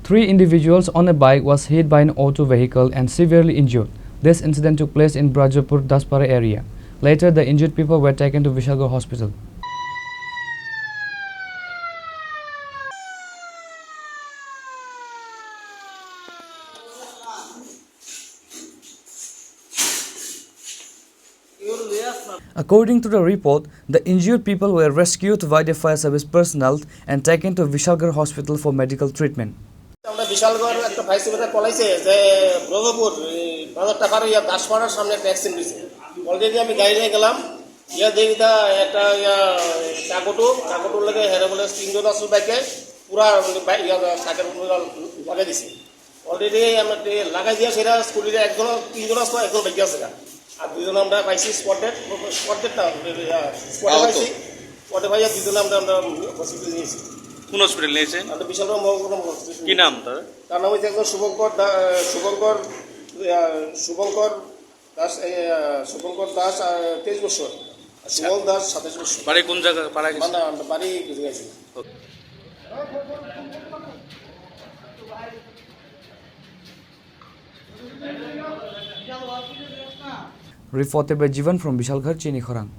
Three individuals on a bike was hit by an auto vehicle and severely injured. This incident took place in Brajapur Daspara area. Later, the injured people were taken to Vishalgarh hospital. According to the report, the injured people were rescued by the fire service personnel and taken to Vishalgarh hospital for medical treatment. আমরা বিশালগড় একটা vice secretary কলাইছে যে ব্রহ্মপুর বাজার টাকার দাসপাড়ার সামনে একটা accident হয়েছে। Already আমি গাড়ি নিয়ে গেলাম, দেখি তা একটা কাকটুর লাগে হেরে বলে 3 জন আসল বাইকে পুরা সাইকেল লাগাই দিছে। অলরেডি আমরা লাগাই দিয়া সেটা স্কুটিতে 3 জন আসলো, একজন বাইকে আছে, আর 2 জন আমরা পাইছি স্পটে ভাইয়া 2 জন আমরা হসপিটালে নিয়েছি। কোন হসপিটাল নিয়েছে? বিশালগড় মহকুমা হসপিটাল। কি নাম তার? তার নাম হচ্ছে একজন শুভঙ্কর দাস 23 বছর, সুমল দাস 27 বছর। বাড়ি কোন জায়গা? পাড়ায় বাড়ি গেছে। Reported by Jivan from Vishalgarh, Chini Khorang.